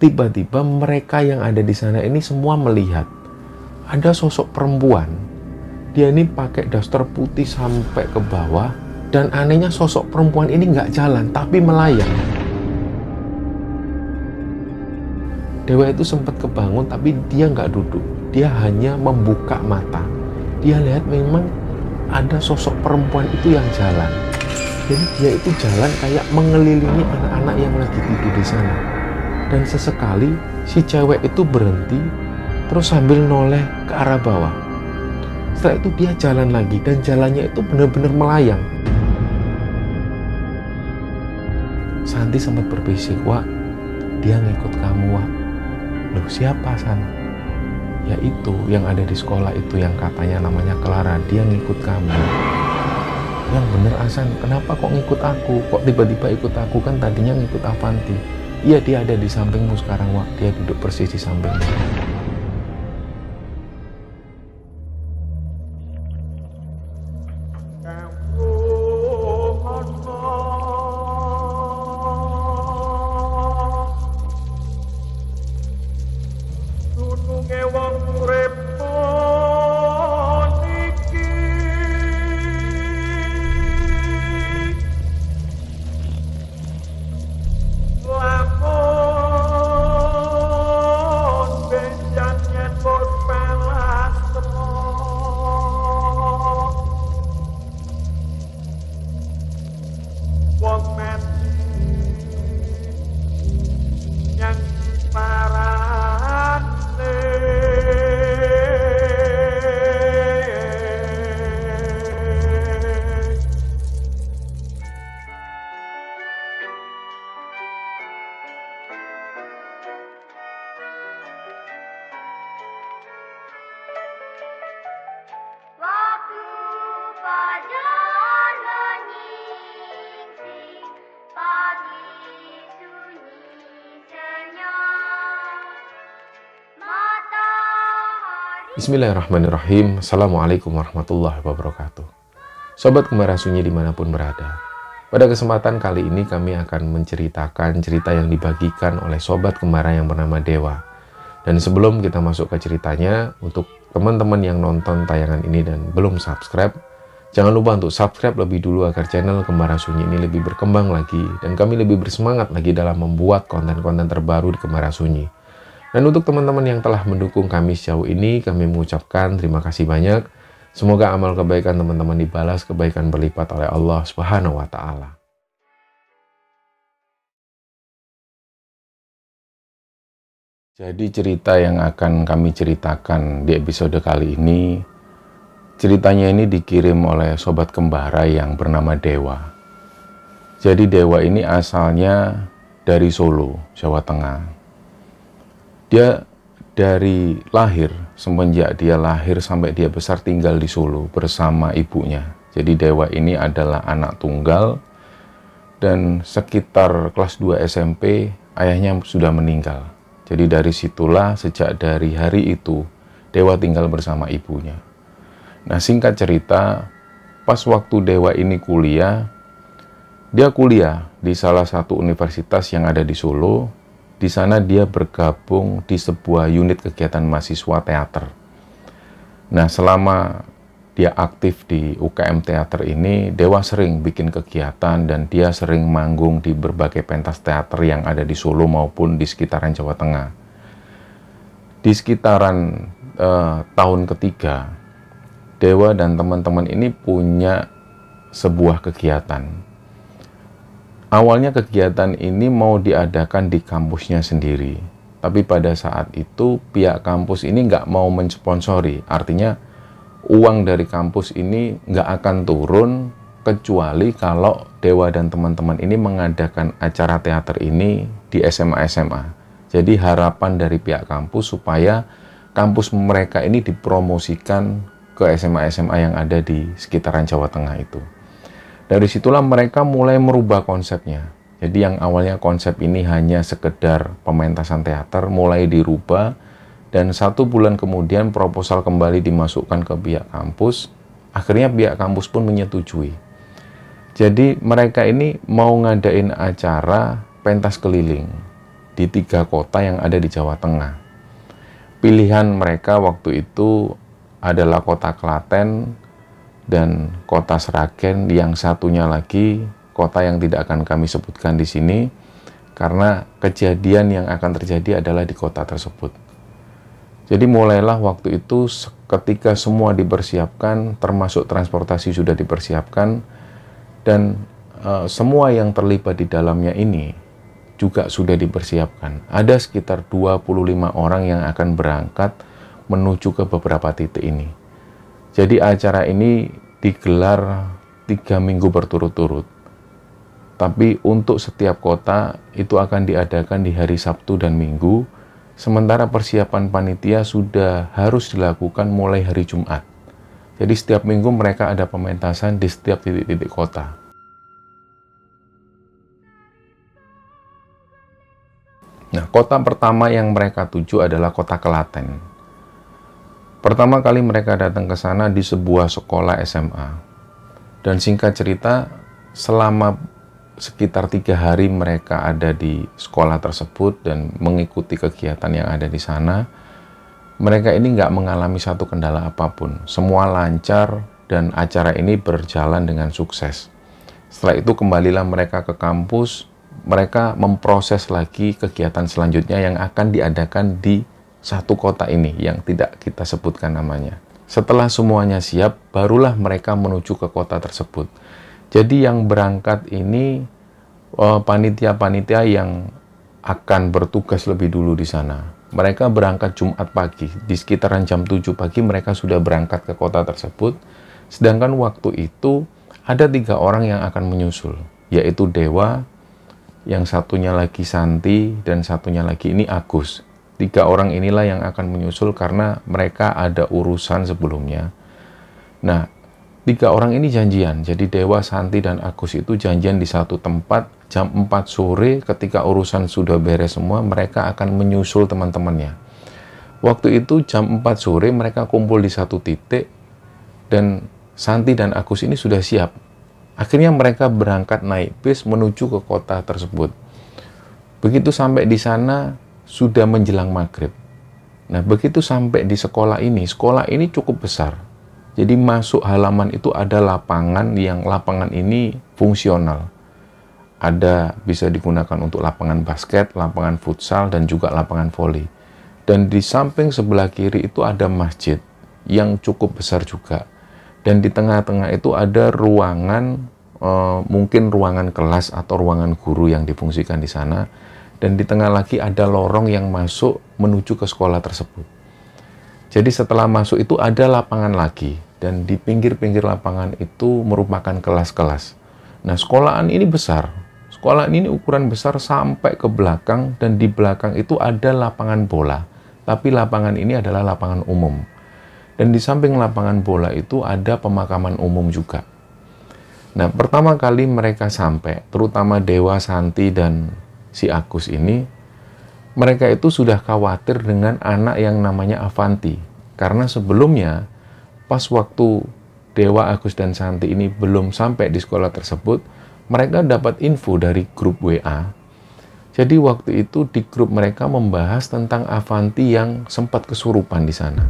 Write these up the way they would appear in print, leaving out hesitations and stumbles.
tiba-tiba mereka yang ada di sana ini semua melihat ada sosok perempuan. Dia ini pakai daster putih sampai ke bawah, dan anehnya sosok perempuan ini nggak jalan tapi melayang. Dewa itu sempat kebangun tapi dia nggak duduk, dia hanya membuka mata. Dia lihat memang ada sosok perempuan itu yang jalan. Jadi dia itu jalan kayak mengelilingi anak-anak yang lagi tidur di sana. Dan sesekali si cewek itu berhenti terus sambil noleh ke arah bawah. Setelah itu dia jalan lagi dan jalannya itu benar-benar melayang. Santi sempat berbisik, "Wak, dia ngikut kamu, Wak." "Loh, siapa, San?" "Ya itu yang ada di sekolah itu yang katanya namanya Clara, dia ngikut kamu." "Yang bener, Hasan, kenapa kok ngikut aku? Kok tiba-tiba ikut aku? Kan tadinya ngikut Avanti." "Iya, dia ada di sampingmu sekarang, Wak. Dia duduk persis di sampingmu." Bismillahirrahmanirrahim. Assalamualaikum warahmatullahi wabarakatuh. Sobat Kembara Sunyi dimanapun berada, pada kesempatan kali ini kami akan menceritakan cerita yang dibagikan oleh Sobat Kembara yang bernama Dewa. Dan sebelum kita masuk ke ceritanya, untuk teman-teman yang nonton tayangan ini dan belum subscribe, jangan lupa untuk subscribe lebih dulu agar channel Kembara Sunyi ini lebih berkembang lagi dan kami lebih bersemangat lagi dalam membuat konten-konten terbaru di Kembara Sunyi. Dan untuk teman-teman yang telah mendukung kami sejauh ini, kami mengucapkan terima kasih banyak. Semoga amal kebaikan teman-teman dibalas kebaikan berlipat oleh Allah Subhanahu wa Ta'ala. Jadi cerita yang akan kami ceritakan di episode kali ini, ceritanya ini dikirim oleh Sobat Kembara yang bernama Dewa. Jadi Dewa ini asalnya dari Solo, Jawa Tengah. Dia dari lahir, semenjak dia lahir sampai dia besar tinggal di Solo bersama ibunya. Jadi Dewa ini adalah anak tunggal dan sekitar kelas 2 SMP ayahnya sudah meninggal. Jadi dari situlah sejak dari hari itu Dewa tinggal bersama ibunya. Nah, singkat cerita, pas waktu Dewa ini kuliah, dia kuliah di salah satu universitas yang ada di Solo. Di sana dia bergabung di sebuah unit kegiatan mahasiswa teater. Nah, selama dia aktif di UKM teater ini, Dewa sering bikin kegiatan dan dia sering manggung di berbagai pentas teater yang ada di Solo maupun di sekitaran Jawa Tengah. Di sekitaran tahun ketiga, Dewa dan teman-teman ini punya sebuah kegiatan. Awalnya kegiatan ini mau diadakan di kampusnya sendiri, tapi pada saat itu pihak kampus ini nggak mau mensponsori, artinya uang dari kampus ini nggak akan turun kecuali kalau Dewa dan teman-teman ini mengadakan acara teater ini di SMA-SMA. Jadi harapan dari pihak kampus supaya kampus mereka ini dipromosikan ke SMA-SMA yang ada di sekitaran Jawa Tengah itu. Dari situlah mereka mulai merubah konsepnya. Jadi yang awalnya konsep ini hanya sekedar pementasan teater mulai dirubah, dan 1 bulan kemudian proposal kembali dimasukkan ke pihak kampus. Akhirnya pihak kampus pun menyetujui. Jadi mereka ini mau ngadain acara pentas keliling. di 3 kota yang ada di Jawa Tengah. Pilihan mereka waktu itu adalah kota Klaten dan kota Sragen, yang satunya lagi kota yang tidak akan kami sebutkan di sini karena kejadian yang akan terjadi adalah di kota tersebut. Jadi mulailah waktu itu ketika semua dipersiapkan, termasuk transportasi sudah dipersiapkan, dan semua yang terlibat di dalamnya ini juga sudah dipersiapkan. Ada sekitar 25 orang yang akan berangkat menuju ke beberapa titik ini. Jadi acara ini digelar 3 minggu berturut-turut. Tapi untuk setiap kota itu akan diadakan di hari Sabtu dan Minggu, sementara persiapan panitia sudah harus dilakukan mulai hari Jumat. Jadi setiap minggu mereka ada pementasan di setiap titik-titik kota. Nah, kota pertama yang mereka tuju adalah kota Klaten. Pertama kali mereka datang ke sana di sebuah sekolah SMA. Dan singkat cerita, selama sekitar 3 hari mereka ada di sekolah tersebut dan mengikuti kegiatan yang ada di sana, mereka ini nggak mengalami satu kendala apapun. Semua lancar dan acara ini berjalan dengan sukses. Setelah itu kembalilah mereka ke kampus. Mereka memproses lagi kegiatan selanjutnya yang akan diadakan di satu kota ini yang tidak kita sebutkan namanya. Setelah semuanya siap, barulah mereka menuju ke kota tersebut. Jadi yang berangkat ini panitia-panitia yang akan bertugas lebih dulu di sana. Mereka berangkat Jumat pagi, di sekitaran jam 7 pagi mereka sudah berangkat ke kota tersebut. Sedangkan waktu itu ada 3 orang yang akan menyusul, yaitu Dewa, yang satunya lagi Santi, dan satunya lagi ini Agus. 3 orang inilah yang akan menyusul karena mereka ada urusan sebelumnya. Nah, 3 orang ini janjian. Jadi Dewa, Santi, dan Agus itu janjian di satu tempat jam 4 sore. Ketika urusan sudah beres semua, mereka akan menyusul teman-temannya. Waktu itu jam 4 sore mereka kumpul di satu titik dan Santi dan Agus ini sudah siap. Akhirnya mereka berangkat naik bis menuju ke kota tersebut. Begitu sampai di sana sudah menjelang maghrib. Nah, begitu sampai di sekolah ini cukup besar. Jadi masuk halaman itu ada lapangan yang lapangan ini fungsional. Ada bisa digunakan untuk lapangan basket, lapangan futsal, dan juga lapangan voli. Dan di samping sebelah kiri itu ada masjid yang cukup besar juga. Dan di tengah-tengah itu ada ruangan, mungkin ruangan kelas atau ruangan guru yang difungsikan di sana. Dan di tengah lagi ada lorong yang masuk menuju ke sekolah tersebut. Jadi setelah masuk itu ada lapangan lagi. Dan di pinggir-pinggir lapangan itu merupakan kelas-kelas. Nah, sekolahan ini besar. Sekolahan ini ukuran besar sampai ke belakang. Dan di belakang itu ada lapangan bola. Tapi lapangan ini adalah lapangan umum. Dan di samping lapangan bola itu ada pemakaman umum juga. Nah, pertama kali mereka sampai, terutama Dewa, Santi, dan si Agus ini, mereka itu sudah khawatir dengan anak yang namanya Avanti. Karena sebelumnya, pas waktu Dewa, Agus, dan Santi ini belum sampai di sekolah tersebut, mereka dapat info dari grup WA. Jadi waktu itu di grup mereka membahas tentang Avanti yang sempat kesurupan di sana.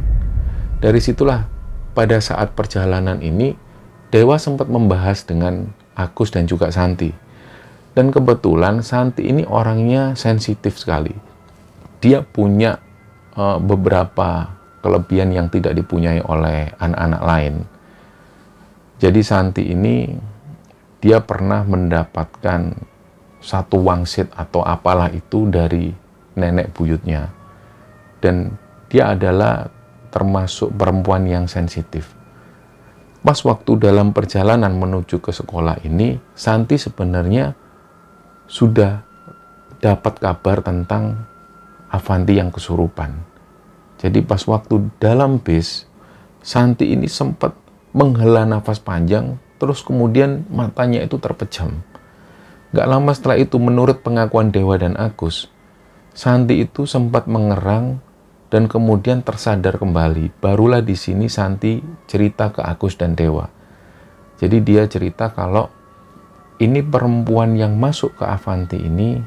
Dari situlah pada saat perjalanan ini Dewa sempat membahas dengan Agus dan juga Santi. Dan kebetulan Santi ini orangnya sensitif sekali. Dia punya beberapa kelebihan yang tidak dipunyai oleh anak-anak lain. Jadi Santi ini dia pernah mendapatkan satu wangsit atau apalah itu dari nenek buyutnya. Dan dia adalah termasuk perempuan yang sensitif. Pas waktu dalam perjalanan menuju ke sekolah ini, Santi sebenarnya sudah dapat kabar tentang Avanti yang kesurupan. Jadi pas waktu dalam bis, Santi ini sempat menghela nafas panjang, terus kemudian matanya itu terpejam. Gak lama setelah itu, menurut pengakuan Dewa dan Agus, Santi itu sempat mengerang dan kemudian tersadar kembali. Barulah di sini Santi cerita ke Agus dan Dewa. Jadi dia cerita kalau ini perempuan yang masuk ke Avanti ini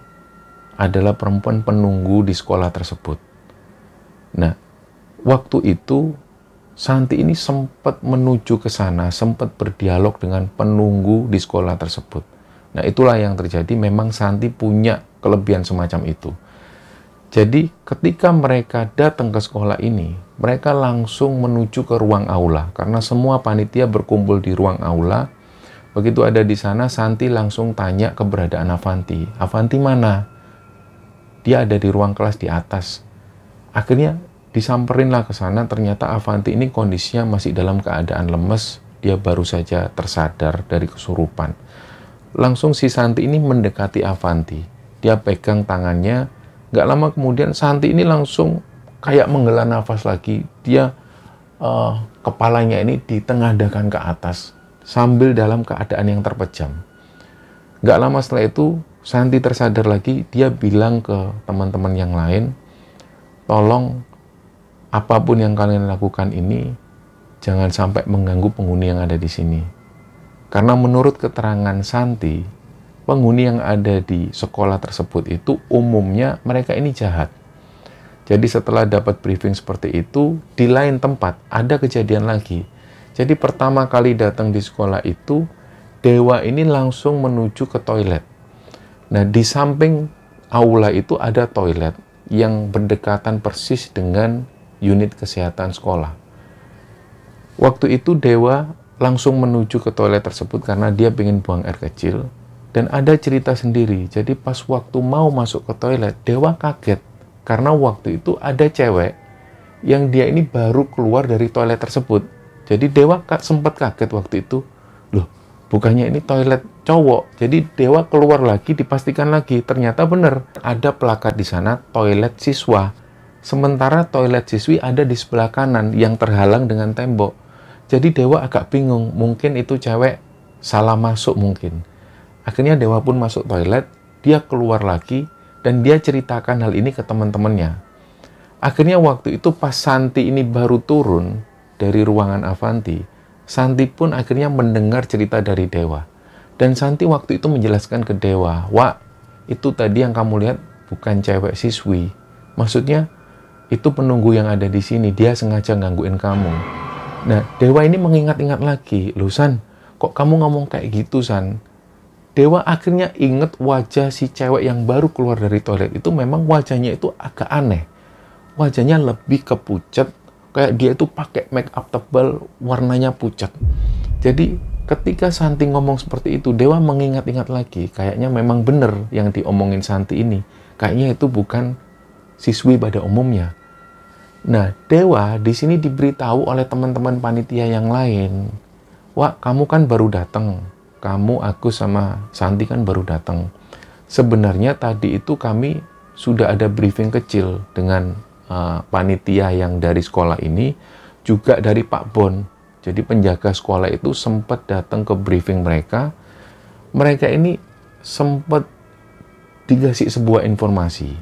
adalah perempuan penunggu di sekolah tersebut. Nah, waktu itu Santi ini sempat menuju ke sana, sempat berdialog dengan penunggu di sekolah tersebut. Nah, itulah yang terjadi. Memang Santi punya kelebihan semacam itu. Jadi, ketika mereka datang ke sekolah ini, mereka langsung menuju ke ruang aula. Karena semua panitia berkumpul di ruang aula. Begitu ada di sana, Santi langsung tanya keberadaan Avanti. Avanti mana? Dia ada di ruang kelas di atas. Akhirnya disamperinlah ke sana, ternyata Avanti ini kondisinya masih dalam keadaan lemes, dia baru saja tersadar dari kesurupan. Langsung si Santi ini mendekati Avanti, dia pegang tangannya, gak lama kemudian Santi ini langsung kayak menghela nafas lagi, dia kepalanya ini ditengadahkan ke atas, sambil dalam keadaan yang terpejam. Gak lama setelah itu, Santi tersadar lagi, dia bilang ke teman-teman yang lain, tolong apapun yang kalian lakukan ini, jangan sampai mengganggu penghuni yang ada di sini. Karena menurut keterangan Santi, penghuni yang ada di sekolah tersebut itu umumnya mereka ini jahat. Jadi setelah dapat briefing seperti itu, di lain tempat ada kejadian lagi. Jadi pertama kali datang di sekolah itu, Dewa ini langsung menuju ke toilet. Nah, di samping aula itu ada toilet yang berdekatan persis dengan unit kesehatan sekolah. Waktu itu Dewa langsung menuju ke toilet tersebut karena dia ingin buang air kecil. Dan ada cerita sendiri, jadi pas waktu mau masuk ke toilet, Dewa kaget. Karena waktu itu ada cewek yang dia ini baru keluar dari toilet tersebut. Jadi Dewa sempat kaget waktu itu. Loh, bukannya ini toilet cowok. Jadi Dewa keluar lagi, dipastikan lagi. Ternyata benar, ada plakat di sana, toilet siswa. Sementara toilet siswi ada di sebelah kanan yang terhalang dengan tembok. Jadi Dewa agak bingung, mungkin itu cewek salah masuk mungkin. Akhirnya Dewa pun masuk toilet, dia keluar lagi, dan dia ceritakan hal ini ke teman-temannya. Akhirnya waktu itu pas Santi ini baru turun dari ruangan Avanti, Santi pun akhirnya mendengar cerita dari Dewa. Dan Santi waktu itu menjelaskan ke Dewa, "Wak, itu tadi yang kamu lihat bukan cewek siswi. Maksudnya, itu penunggu yang ada di sini, dia sengaja gangguin kamu." Nah, Dewa ini mengingat-ingat lagi, "Loh San, kok kamu ngomong kayak gitu San?" Dewa akhirnya inget wajah si cewek yang baru keluar dari toilet itu memang wajahnya itu agak aneh. Wajahnya lebih ke pucat, kayak dia itu pakai make up tebal, warnanya pucat. Jadi ketika Santi ngomong seperti itu, Dewa mengingat-ingat lagi, kayaknya memang benar yang diomongin Santi ini. Kayaknya itu bukan siswi pada umumnya. Nah, Dewa di sini diberitahu oleh teman-teman panitia yang lain, "Wah, kamu kan baru datang. Kamu, aku, sama Santi kan baru datang. Sebenarnya tadi itu kami sudah ada briefing kecil dengan panitia yang dari sekolah ini, juga dari Pak Bon. Jadi penjaga sekolah itu sempat datang ke briefing mereka. Mereka ini sempat dikasih sebuah informasi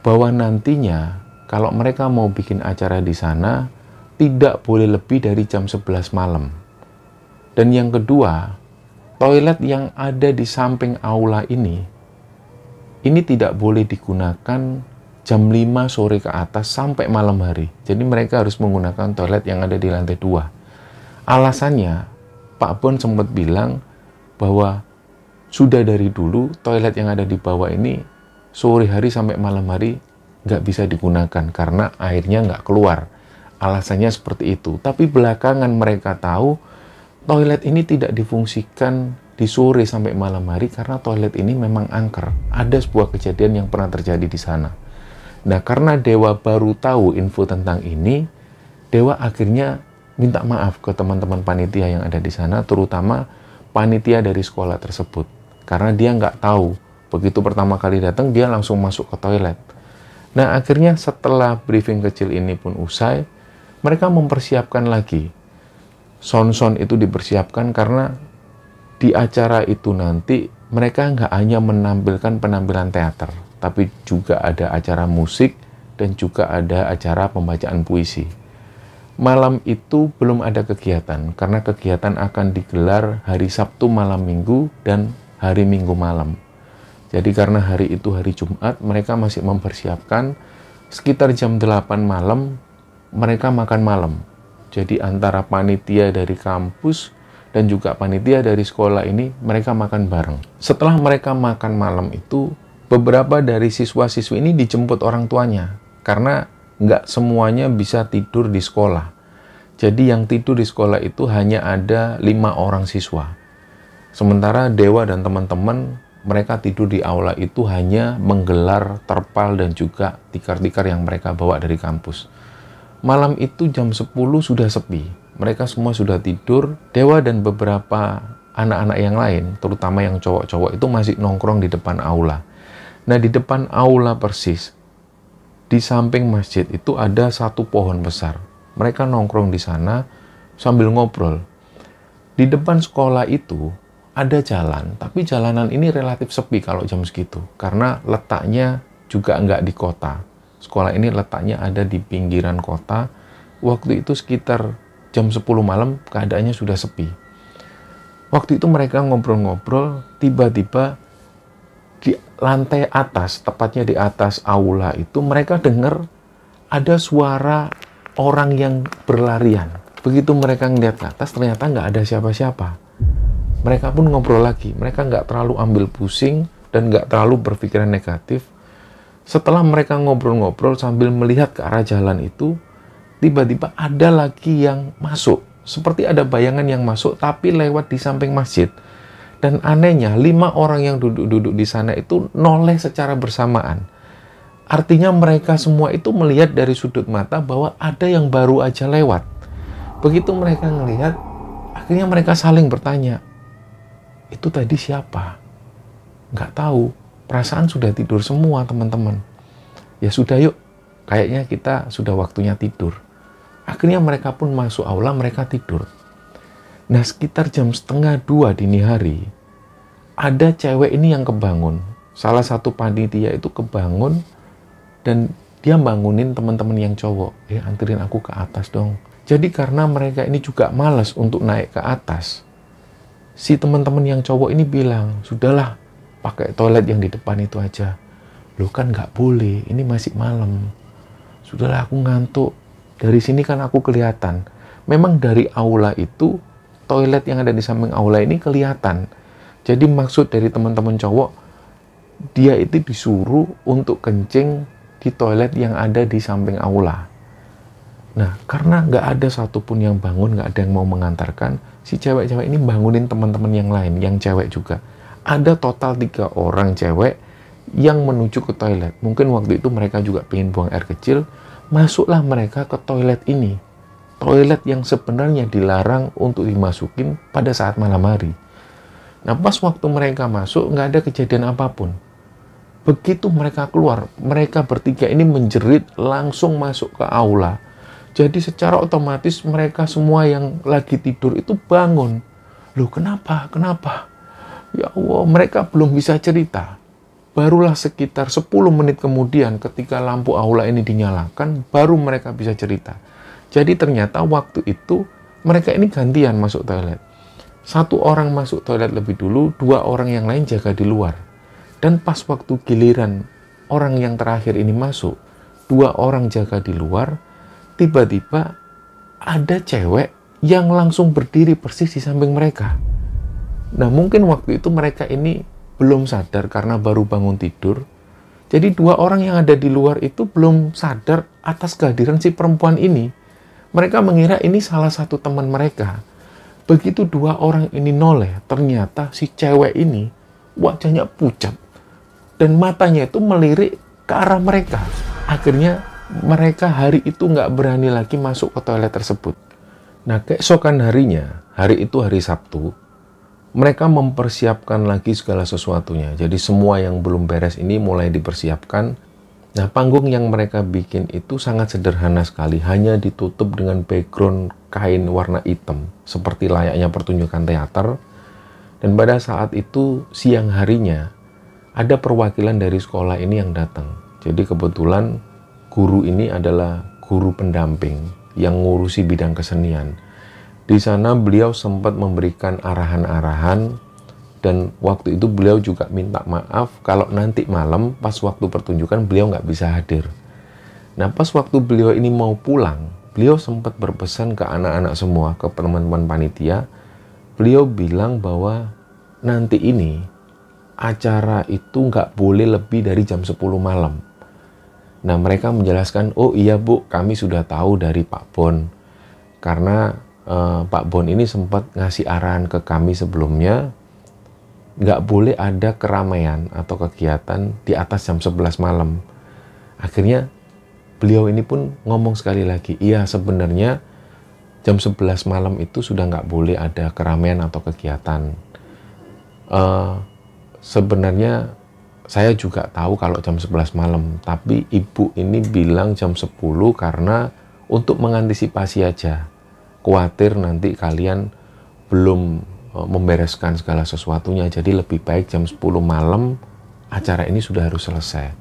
bahwa nantinya kalau mereka mau bikin acara di sana, tidak boleh lebih dari jam 11 malam. Dan yang kedua, toilet yang ada di samping aula ini tidak boleh digunakan jam 5 sore ke atas sampai malam hari. Jadi mereka harus menggunakan toilet yang ada di lantai 2. Alasannya, Pak Bon sempat bilang bahwa sudah dari dulu toilet yang ada di bawah ini sore hari sampai malam hari nggak bisa digunakan karena airnya nggak keluar. Alasannya seperti itu. Tapi belakangan mereka tahu toilet ini tidak difungsikan di sore sampai malam hari karena toilet ini memang angker. Ada sebuah kejadian yang pernah terjadi di sana. Nah, karena Dewa baru tahu info tentang ini, Dewa akhirnya minta maaf ke teman-teman panitia yang ada di sana, terutama panitia dari sekolah tersebut. Karena dia nggak tahu. Begitu pertama kali datang, dia langsung masuk ke toilet. Nah, akhirnya setelah briefing kecil ini pun usai, mereka mempersiapkan lagi. Sound-sound itu dipersiapkan karena di acara itu nanti mereka nggak hanya menampilkan penampilan teater, tapi juga ada acara musik dan juga ada acara pembacaan puisi. Malam itu belum ada kegiatan, karena kegiatan akan digelar hari Sabtu malam Minggu dan hari Minggu malam. Jadi karena hari itu hari Jumat, mereka masih mempersiapkan. Sekitar jam 8 malam, mereka makan malam. Jadi antara panitia dari kampus dan juga panitia dari sekolah ini, mereka makan bareng. Setelah mereka makan malam itu, beberapa dari siswa-siswi ini dijemput orang tuanya. Karena nggak semuanya bisa tidur di sekolah. Jadi yang tidur di sekolah itu hanya ada 5 orang siswa. Sementara Dewa dan teman-teman, mereka tidur di aula itu hanya menggelar terpal dan juga tikar-tikar yang mereka bawa dari kampus. Malam itu jam 10 sudah sepi. Mereka semua sudah tidur. Dewa dan beberapa anak-anak yang lain, terutama yang cowok-cowok itu masih nongkrong di depan aula. Nah, di depan aula persis, di samping masjid itu ada satu pohon besar. Mereka nongkrong di sana sambil ngobrol. Di depan sekolah itu ada jalan, tapi jalanan ini relatif sepi kalau jam segitu. Karena letaknya juga nggak di kota. Sekolah ini letaknya ada di pinggiran kota. Waktu itu sekitar jam 10 malam, keadaannya sudah sepi. Waktu itu mereka ngobrol-ngobrol, tiba-tiba di lantai atas, tepatnya di atas aula itu, mereka dengar ada suara orang yang berlarian. Begitu mereka ngeliat ke atas, ternyata nggak ada siapa-siapa. Mereka pun ngobrol lagi. Mereka nggak terlalu ambil pusing dan nggak terlalu berpikiran negatif. Setelah mereka ngobrol-ngobrol sambil melihat ke arah jalan itu, tiba-tiba ada lagi yang masuk. Seperti ada bayangan yang masuk, tapi lewat di samping masjid. Dan anehnya, 5 orang yang duduk-duduk di sana itu noleh secara bersamaan. Artinya mereka semua itu melihat dari sudut mata bahwa ada yang baru aja lewat. Begitu mereka ngelihat, akhirnya mereka saling bertanya, itu tadi siapa? Nggak tahu. Perasaan sudah tidur semua teman-teman. Ya sudah yuk, kayaknya kita sudah waktunya tidur. Akhirnya mereka pun masuk aula, mereka tidur. Nah, sekitar jam 1:30 dini hari, ada cewek ini yang kebangun. Salah satu panitia itu kebangun, dan dia bangunin teman-teman yang cowok. Anterin aku ke atas dong. Jadi karena mereka ini juga malas untuk naik ke atas, si teman-teman yang cowok ini bilang, sudahlah, pakai toilet yang di depan itu aja. Loh kan nggak boleh, ini masih malam. Sudahlah, aku ngantuk. Dari sini kan aku kelihatan. Memang dari aula itu, toilet yang ada di samping aula ini kelihatan. Jadi maksud dari teman-teman cowok, dia itu disuruh untuk kencing di toilet yang ada di samping aula. Nah, karena nggak ada satupun yang bangun, nggak ada yang mau mengantarkan, si cewek-cewek ini bangunin teman-teman yang lain, yang cewek juga. Ada total 3 orang cewek yang menuju ke toilet. Mungkin waktu itu mereka juga pengen buang air kecil, masuklah mereka ke toilet ini. Toilet yang sebenarnya dilarang untuk dimasukin pada saat malam hari. Nah, pas waktu mereka masuk, nggak ada kejadian apapun. Begitu mereka keluar, mereka bertiga ini menjerit langsung masuk ke aula. Jadi secara otomatis mereka semua yang lagi tidur itu bangun. Loh kenapa? Kenapa? Ya Allah, mereka belum bisa cerita. Barulah sekitar 10 menit kemudian ketika lampu aula ini dinyalakan, baru mereka bisa cerita. Jadi ternyata waktu itu mereka ini gantian masuk toilet. 1 orang masuk toilet lebih dulu, 2 orang yang lain jaga di luar. Dan pas waktu giliran orang yang terakhir ini masuk, 2 orang jaga di luar, tiba-tiba ada cewek yang langsung berdiri persis di samping mereka. Nah, mungkin waktu itu mereka ini belum sadar karena baru bangun tidur. Jadi 2 orang yang ada di luar itu belum sadar atas kehadiran si perempuan ini. Mereka mengira ini salah satu teman mereka. Begitu 2 orang ini noleh, ternyata si cewek ini wajahnya pucat. Dan matanya itu melirik ke arah mereka. Akhirnya mereka hari itu nggak berani lagi masuk ke toilet tersebut. Nah, keesokan harinya, hari itu hari Sabtu, mereka mempersiapkan lagi segala sesuatunya. Jadi semua yang belum beres ini mulai dipersiapkan. Nah, panggung yang mereka bikin itu sangat sederhana sekali. Hanya ditutup dengan background kain warna hitam. Seperti layaknya pertunjukan teater. Dan pada saat itu, siang harinya, ada perwakilan dari sekolah ini yang datang. Jadi kebetulan guru ini adalah guru pendamping yang ngurusi bidang kesenian. Di sana beliau sempat memberikan arahan-arahan Dan waktu itu beliau juga minta maaf kalau nanti malam pas waktu pertunjukan beliau nggak bisa hadir. Nah, pas waktu beliau ini mau pulang, beliau sempat berpesan ke anak-anak semua, ke teman-teman panitia. Beliau bilang bahwa nanti ini acara itu nggak boleh lebih dari jam 10 malam. Nah, mereka menjelaskan, oh iya Bu, kami sudah tahu dari Pak Bon. Karena Pak Bon ini sempat ngasih arahan ke kami sebelumnya, nggak boleh ada keramaian atau kegiatan di atas jam 11 malam. Akhirnya beliau ini pun ngomong sekali lagi, iya sebenarnya jam 11 malam itu sudah nggak boleh ada keramaian atau kegiatan. Sebenarnya saya juga tahu kalau jam 11 malam, tapi ibu ini bilang jam 10 karena untuk mengantisipasi aja. Khawatir nanti kalian belum membereskan segala sesuatunya, jadi lebih baik jam 10 malam acara ini sudah harus selesai.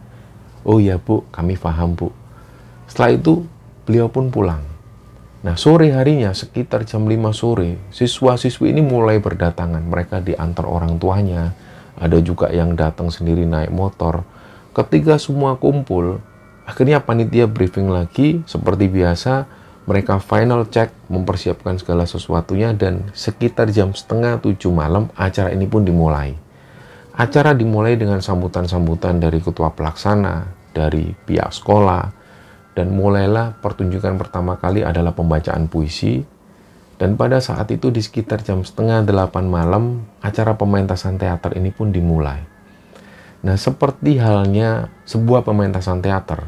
Oh iya Bu, kami paham Bu. Setelah itu beliau pun pulang. Nah, sore harinya sekitar jam 5 sore, siswa-siswi ini mulai berdatangan. Mereka diantar orang tuanya, ada juga yang datang sendiri naik motor. Ketika semua kumpul, akhirnya panitia briefing lagi seperti biasa. Mereka final check, mempersiapkan segala sesuatunya, dan sekitar jam setengah 7 malam acara ini pun dimulai. Acara dimulai dengan sambutan-sambutan dari ketua pelaksana, dari pihak sekolah, dan mulailah pertunjukan pertama kali adalah pembacaan puisi. Dan pada saat itu di sekitar jam setengah 8 malam, acara pementasan teater ini pun dimulai. Nah, seperti halnya sebuah pementasan teater,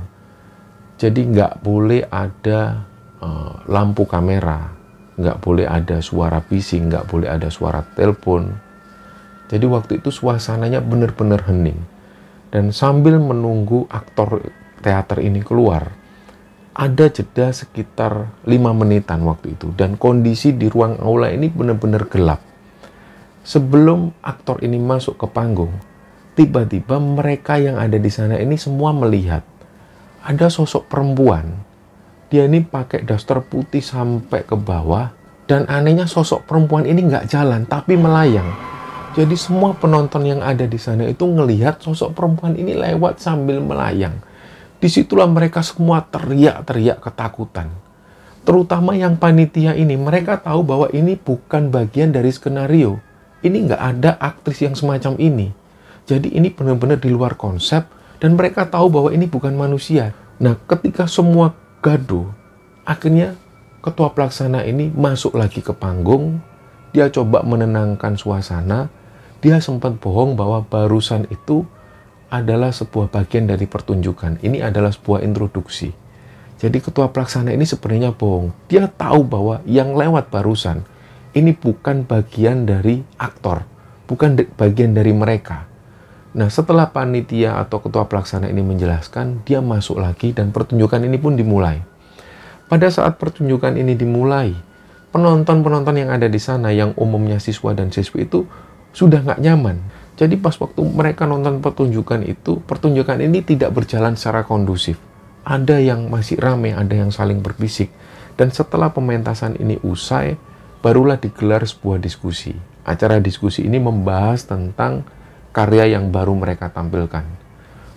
jadi nggak boleh ada lampu kamera, nggak boleh ada suara bising, nggak boleh ada suara telepon. Jadi waktu itu suasananya benar-benar hening. Dan sambil menunggu aktor teater ini keluar, ada jeda sekitar 5 menitan waktu itu. Dan kondisi di ruang aula ini benar-benar gelap. Sebelum aktor ini masuk ke panggung, tiba-tiba mereka yang ada di sana ini semua melihat ada sosok perempuan. Dia ini pakai daster putih sampai ke bawah, dan anehnya sosok perempuan ini nggak jalan tapi melayang. Jadi semua penonton yang ada di sana itu ngelihat sosok perempuan ini lewat sambil melayang. Disitulah mereka semua teriak-teriak ketakutan. Terutama yang panitia ini, mereka tahu bahwa ini bukan bagian dari skenario. Ini nggak ada aktris yang semacam ini. Jadi ini benar-benar di luar konsep, dan mereka tahu bahwa ini bukan manusia. Nah, ketika semua gaduh, akhirnya ketua pelaksana ini masuk lagi ke panggung. Dia coba menenangkan suasana. Dia sempat bohong bahwa barusan itu adalah sebuah bagian dari pertunjukan. Ini adalah sebuah introduksi. Jadi ketua pelaksana ini sebenarnya bohong. Dia tahu bahwa yang lewat barusan ini bukan bagian dari aktor, bukan bagian dari mereka. Nah, setelah panitia atau ketua pelaksana ini menjelaskan, dia masuk lagi dan pertunjukan ini pun dimulai. Pada saat pertunjukan ini dimulai, penonton-penonton yang ada di sana, yang umumnya siswa dan siswi itu sudah nggak nyaman. Jadi pas waktu mereka nonton pertunjukan itu, pertunjukan ini tidak berjalan secara kondusif. Ada yang masih ramai, ada yang saling berbisik. Dan setelah pementasan ini usai, barulah digelar sebuah diskusi. Acara diskusi ini membahas tentang karya yang baru mereka tampilkan.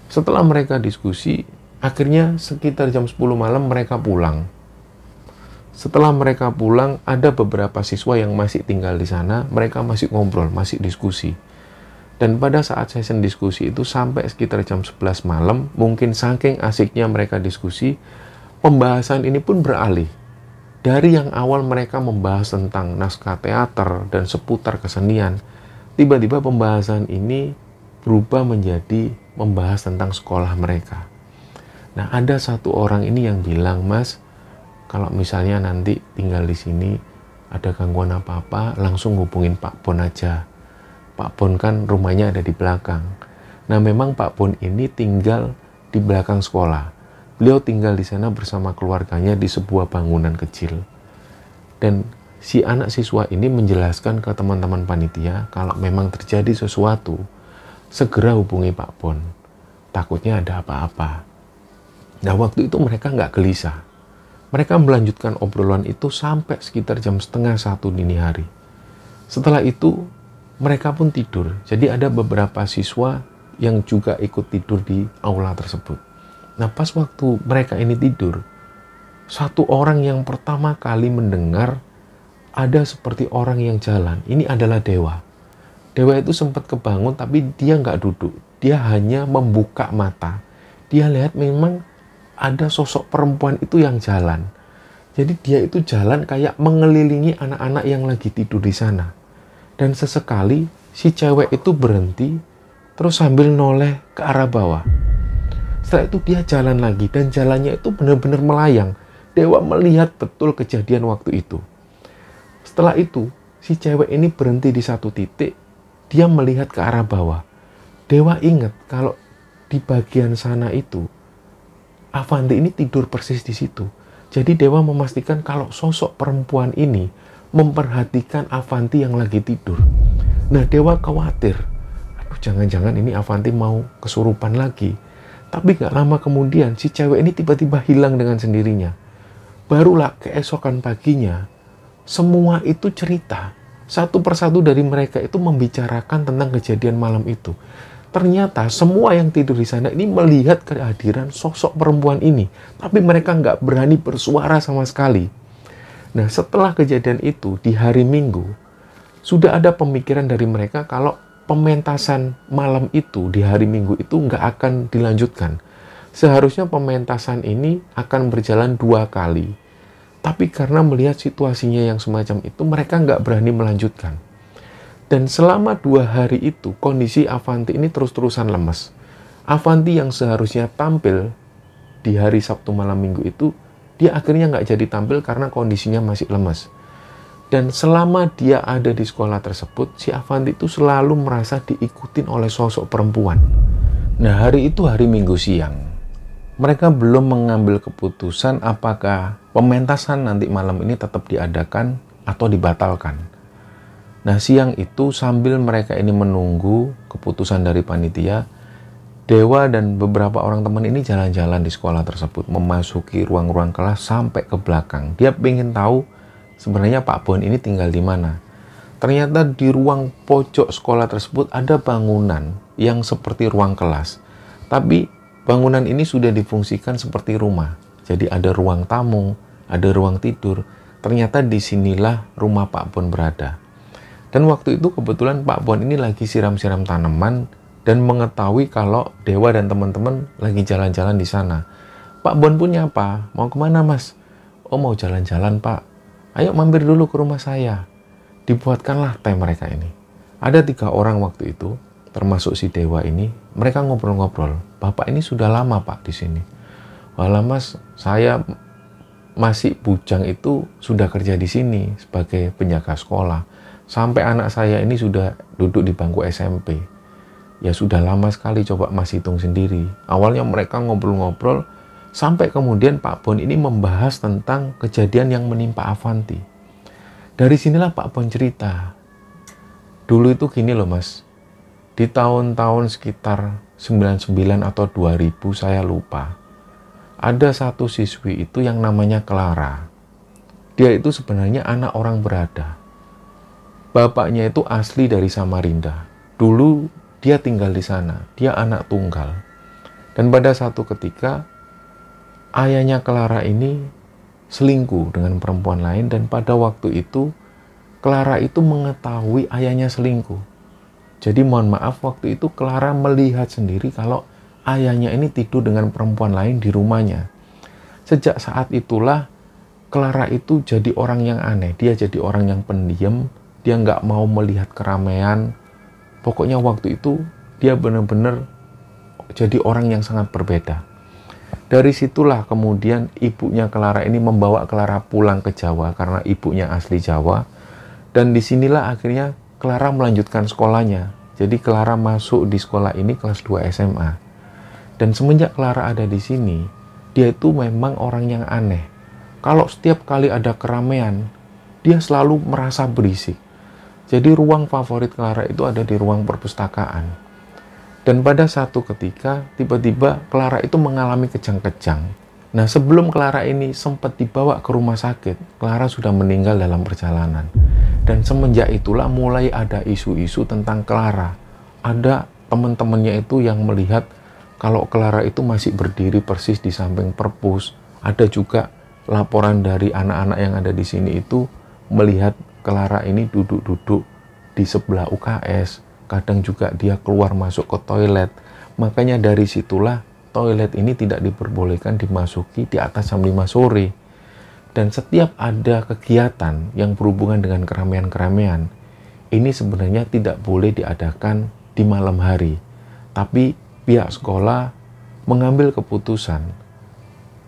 Setelah mereka diskusi, akhirnya sekitar jam 10 malam mereka pulang. Setelah mereka pulang, ada beberapa siswa yang masih tinggal di sana, mereka masih ngobrol, masih diskusi. Dan pada saat session diskusi itu sampai sekitar jam 11 malam, mungkin saking asiknya mereka diskusi, pembahasan ini pun beralih. Dari yang awal mereka membahas tentang naskah teater dan seputar kesenian, tiba-tiba pembahasan ini berubah menjadi membahas tentang sekolah mereka. Nah, ada satu orang ini yang bilang, Mas, kalau misalnya nanti tinggal di sini, ada gangguan apa-apa, langsung hubungin Pak Bon aja. Pak Bon kan rumahnya ada di belakang. Nah, memang Pak Bon ini tinggal di belakang sekolah. Beliau tinggal di sana bersama keluarganya di sebuah bangunan kecil. Dan si anak siswa ini menjelaskan ke teman-teman panitia kalau memang terjadi sesuatu, segera hubungi Pak Bon. Takutnya ada apa-apa. Nah, waktu itu mereka nggak gelisah. Mereka melanjutkan obrolan itu sampai sekitar jam setengah 1 dini hari. Setelah itu, mereka pun tidur. Jadi ada beberapa siswa yang juga ikut tidur di aula tersebut. Nah, pas waktu mereka ini tidur, satu orang yang pertama kali mendengar ada seperti orang yang jalan. Ini adalah Dewa. Dewa itu sempat kebangun, tapi dia nggak duduk. Dia hanya membuka mata. Dia lihat memang ada sosok perempuan itu yang jalan. Jadi dia itu jalan kayak mengelilingi anak-anak yang lagi tidur di sana. Dan sesekali si cewek itu berhenti, terus sambil noleh ke arah bawah. Setelah itu dia jalan lagi, dan jalannya itu benar-benar melayang. Dewa melihat betul kejadian waktu itu. Setelah itu, si cewek ini berhenti di satu titik, dia melihat ke arah bawah. Dewa ingat kalau di bagian sana itu, Avanti ini tidur persis di situ. Jadi Dewa memastikan kalau sosok perempuan ini memperhatikan Avanti yang lagi tidur. Nah, Dewa khawatir, aduh jangan-jangan ini Avanti mau kesurupan lagi. Tapi gak lama kemudian si cewek ini tiba-tiba hilang dengan sendirinya. Barulah keesokan paginya, semua itu cerita. Satu persatu dari mereka itu membicarakan tentang kejadian malam itu. Ternyata semua yang tidur di sana ini melihat kehadiran sosok perempuan ini. Tapi mereka nggak berani bersuara sama sekali. Nah, setelah kejadian itu di hari Minggu, sudah ada pemikiran dari mereka kalau pementasan malam itu di hari Minggu itu nggak akan dilanjutkan. Seharusnya pementasan ini akan berjalan 2 kali. Tapi karena melihat situasinya yang semacam itu, mereka nggak berani melanjutkan. Dan selama 2 hari itu, kondisi Avanti ini terus-terusan lemes. Avanti yang seharusnya tampil di hari Sabtu malam Minggu itu, dia akhirnya nggak jadi tampil karena kondisinya masih lemes. Dan selama dia ada di sekolah tersebut, si Avanti itu selalu merasa diikutin oleh sosok perempuan. Nah, hari itu hari Minggu siang. Mereka belum mengambil keputusan apakah pementasan nanti malam ini tetap diadakan atau dibatalkan. Nah, siang itu sambil mereka ini menunggu keputusan dari panitia, Dewa dan beberapa orang teman ini jalan-jalan di sekolah tersebut, memasuki ruang-ruang kelas sampai ke belakang. Dia ingin tahu sebenarnya Pak Bon ini tinggal di mana. Ternyata di ruang pojok sekolah tersebut ada bangunan yang seperti ruang kelas. Tapi bangunan ini sudah difungsikan seperti rumah. Jadi ada ruang tamu, ada ruang tidur. Ternyata disinilah rumah Pak Bon berada. Dan waktu itu kebetulan Pak Bon ini lagi siram-siram tanaman dan mengetahui kalau Dewa dan teman-teman lagi jalan-jalan di sana. Pak Bon punya apa? Mau kemana, Mas? Oh, mau jalan-jalan, Pak. Ayo mampir dulu ke rumah saya. Dibuatkanlah teh mereka ini. Ada 3 orang waktu itu, termasuk si Dewa ini. Mereka ngobrol-ngobrol. Bapak ini sudah lama, Pak, di sini. Walah, Mas, saya masih bujang itu sudah kerja di sini sebagai penjaga sekolah. Sampai anak saya ini sudah duduk di bangku SMP. Ya sudah lama sekali, coba Mas hitung sendiri. Awalnya mereka ngobrol-ngobrol, sampai kemudian Pak Bon ini membahas tentang kejadian yang menimpa Avanti. Dari sinilah Pak Bon cerita. Dulu itu gini loh, Mas. Di tahun-tahun sekitar 99 atau 2000, saya lupa. Ada satu siswi itu yang namanya Clara. Dia itu sebenarnya anak orang berada. Bapaknya itu asli dari Samarinda. Dulu dia tinggal di sana. Dia anak tunggal. Dan pada satu ketika, ayahnya Clara ini selingkuh dengan perempuan lain. Dan pada waktu itu, Clara itu mengetahui ayahnya selingkuh. Jadi mohon maaf, waktu itu Clara melihat sendiri kalau ayahnya ini tidur dengan perempuan lain di rumahnya. Sejak saat itulah, Clara itu jadi orang yang aneh. Dia jadi orang yang pendiam. Dia nggak mau melihat keramaian. Pokoknya waktu itu dia benar-benar jadi orang yang sangat berbeda. Dari situlah kemudian ibunya Clara ini membawa Clara pulang ke Jawa karena ibunya asli Jawa. Dan disinilah akhirnya Clara melanjutkan sekolahnya. Jadi Clara masuk di sekolah ini kelas 2 SMA. Dan semenjak Clara ada di sini, dia itu memang orang yang aneh. Kalau setiap kali ada keramaian, dia selalu merasa berisik. Jadi ruang favorit Clara itu ada di ruang perpustakaan. Dan pada satu ketika, tiba-tiba Clara itu mengalami kejang-kejang. Nah, sebelum Clara ini sempat dibawa ke rumah sakit, Clara sudah meninggal dalam perjalanan. Dan semenjak itulah mulai ada isu-isu tentang Clara. Ada teman-temannya itu yang melihat kalau Clara itu masih berdiri persis di samping perpus. Ada juga laporan dari anak-anak yang ada di sini itu melihat Clara ini duduk-duduk di sebelah UKS. Kadang juga dia keluar masuk ke toilet. Makanya dari situlah toilet ini tidak diperbolehkan dimasuki di atas jam 5 sore. Dan setiap ada kegiatan yang berhubungan dengan keramaian-keramaian, ini sebenarnya tidak boleh diadakan di malam hari. Tapi pihak sekolah mengambil keputusan,